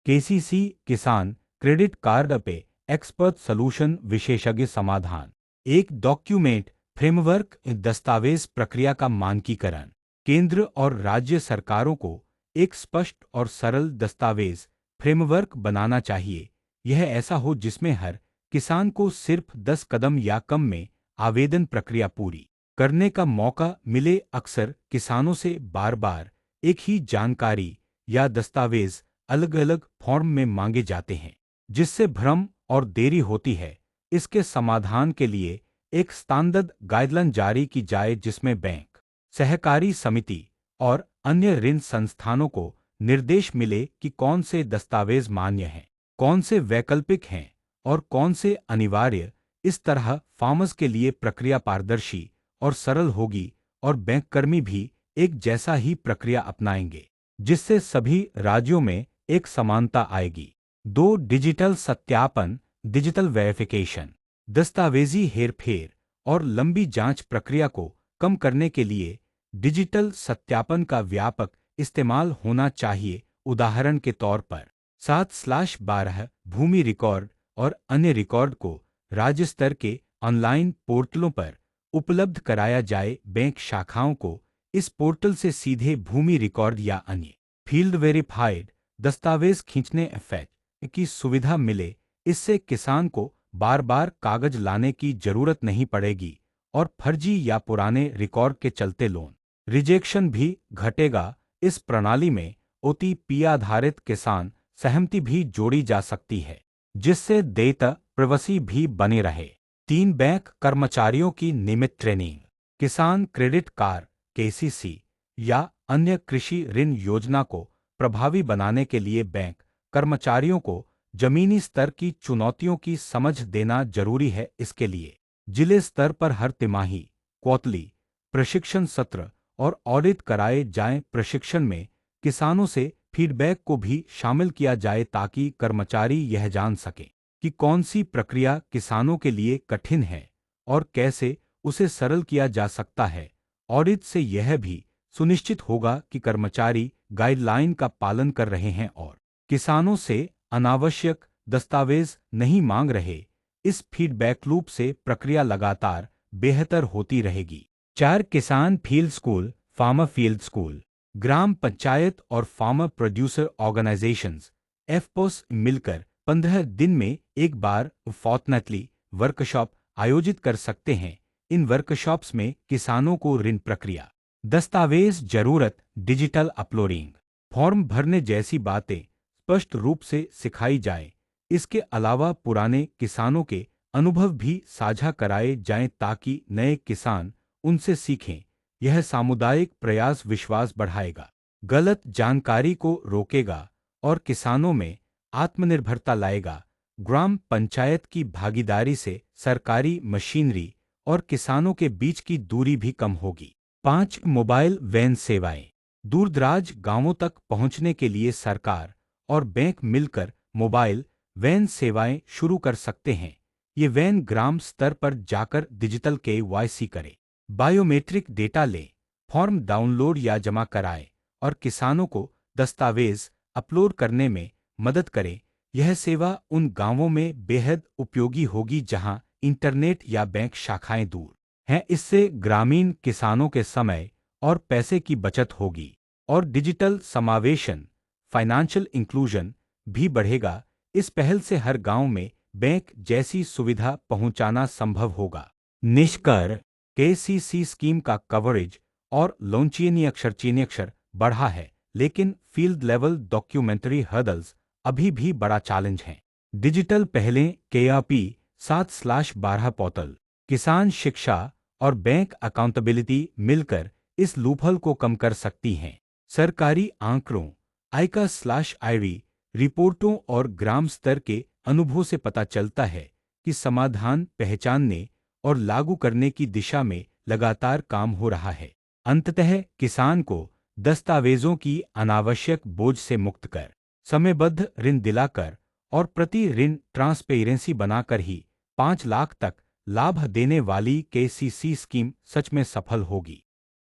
KCC किसान credit card पे expert solution विशेषज्ञ समाधान। एक डॉक्यूमेंट फ्रेमवर्क दस्तावेज प्रक्रिया का मानकीकरण। केंद्र और राज्य सरकारों को एक स्पष्ट और सरल दस्तावेज फ्रेमवर्क बनाना चाहिए। यह ऐसा हो जिसमें हर किसान को सिर्फ 10 कदम या कम में आवेदन प्रक्रिया पूरी करने का मौका मिले। अक्सर किसानों से बार बार एक ही जानकारी या दस्तावेज अलग अलग फॉर्म में मांगे जाते हैं, जिससे भ्रम और देरी होती है। इसके समाधान के लिए एक स्टैंडर्ड गाइडलाइन जारी की जाए जिसमें बैंक, सहकारी समिति और अन्य ऋण संस्थानों को निर्देश मिले कि कौन से दस्तावेज मान्य हैं, कौन से वैकल्पिक हैं और कौन से अनिवार्य। इस तरह फार्मर्स के लिए प्रक्रिया पारदर्शी और सरल होगी और बैंककर्मी भी एक जैसा ही प्रक्रिया अपनाएंगे, जिससे सभी राज्यों में एक समानता आएगी। 2. डिजिटल सत्यापन डिजिटल वेरिफिकेशन। दस्तावेजी हेरफेर और लंबी जांच प्रक्रिया को कम करने के लिए डिजिटल सत्यापन का व्यापक इस्तेमाल होना चाहिए। उदाहरण के तौर पर 7/12 भूमि रिकॉर्ड और अन्य रिकॉर्ड को राज्य स्तर के ऑनलाइन पोर्टलों पर उपलब्ध कराया जाए। बैंक शाखाओं को इस पोर्टल से सीधे भूमि रिकॉर्ड या अन्य फील्ड वेरीफाइड दस्तावेज खींचने की सुविधा मिले। इससे किसान को बार बार कागज लाने की जरूरत नहीं पड़ेगी और फर्जी या पुराने रिकॉर्ड के चलते लोन रिजेक्शन भी घटेगा। इस प्रणाली में ओटीपी आधारित किसान सहमति भी जोड़ी जा सकती है, जिससे डेटा प्राइवेसी भी बने रहे। 3. बैंक कर्मचारियों की नियमित ट्रेनिंग। किसान क्रेडिट कार्ड केसीसी या अन्य कृषि ऋण योजना को प्रभावी बनाने के लिए बैंक कर्मचारियों को जमीनी स्तर की चुनौतियों की समझ देना जरूरी है। इसके लिए जिले स्तर पर हर तिमाही क्वार्टरली प्रशिक्षण सत्र और ऑडिट कराए जाएं। प्रशिक्षण में किसानों से फीडबैक को भी शामिल किया जाए ताकि कर्मचारी यह जान सकें कि कौन सी प्रक्रिया किसानों के लिए कठिन है और कैसे उसे सरल किया जा सकता है। ऑडिट से यह भी सुनिश्चित होगा कि कर्मचारी गाइडलाइन का पालन कर रहे हैं और किसानों से अनावश्यक दस्तावेज नहीं मांग रहे। इस फीडबैक लूप से प्रक्रिया लगातार बेहतर होती रहेगी। 4. किसान field school farmer field school. ग्राम पंचायत और फार्मर प्रोड्यूसर ऑर्गेनाइजेशंस एफपीओएस मिलकर 15 दिन में एक बार फोर्टनाइटली वर्कशॉप आयोजित कर सकते हैं। इन वर्कशॉप्स में किसानों को ऋण प्रक्रिया, दस्तावेज जरूरत, डिजिटल अपलोडिंग, फॉर्म भरने जैसी बातें स्पष्ट रूप से सिखाई जाए। इसके अलावा पुराने किसानों के अनुभव भी साझा कराए जाएं ताकि नए किसान उनसे सीखें। यह सामुदायिक प्रयास विश्वास बढ़ाएगा, गलत जानकारी को रोकेगा और किसानों में आत्मनिर्भरता लाएगा। ग्राम पंचायत की भागीदारी से सरकारी मशीनरी और किसानों के बीच की दूरी भी कम होगी। 5. मोबाइल वैन सेवाएं। दूरदराज गांवों तक पहुंचने के लिए सरकार और बैंक मिलकर मोबाइल वैन सेवाएं शुरू कर सकते हैं। ये वैन ग्राम स्तर पर जाकर डिजिटल केवाईसी करें, बायोमेट्रिक डेटा लें, फॉर्म डाउनलोड या जमा कराएं और किसानों को दस्तावेज अपलोड करने में मदद करें। यह सेवा उन गांवों में बेहद उपयोगी होगी जहां इंटरनेट या बैंक शाखाएं दूर हैं। इससे ग्रामीण किसानों के समय और पैसे की बचत होगी और डिजिटल समावेशन फाइनेंशियल इंक्लूजन भी बढ़ेगा। इस पहल से हर गांव में बैंक जैसी सुविधा पहुंचाना संभव होगा। निष्कर्ष, केसीसी स्कीम का कवरेज और लॉन्चीनी अक्षर बढ़ा है, लेकिन फील्ड लेवल डॉक्यूमेंट्री हर्डल्स अभी भी बड़ा चैलेंज हैं। डिजिटल पहलें केआरपी 7/12 पोर्टल, किसान शिक्षा और बैंक अकाउंटेबिलिटी मिलकर इस लूपहोल को कम कर सकती हैं। सरकारी आंकड़ों, आइका/आईरी रिपोर्टों और ग्राम स्तर के अनुभवों से पता चलता है कि समाधान पहचानने और लागू करने की दिशा में लगातार काम हो रहा है। अंततः किसान को दस्तावेजों की अनावश्यक बोझ से मुक्त कर, समयबद्ध ऋण दिलाकर और प्रति ऋण ट्रांसपेरेंसी बनाकर ही 5 लाख तक लाभ देने वाली केसीसी स्कीम सच में सफल होगी।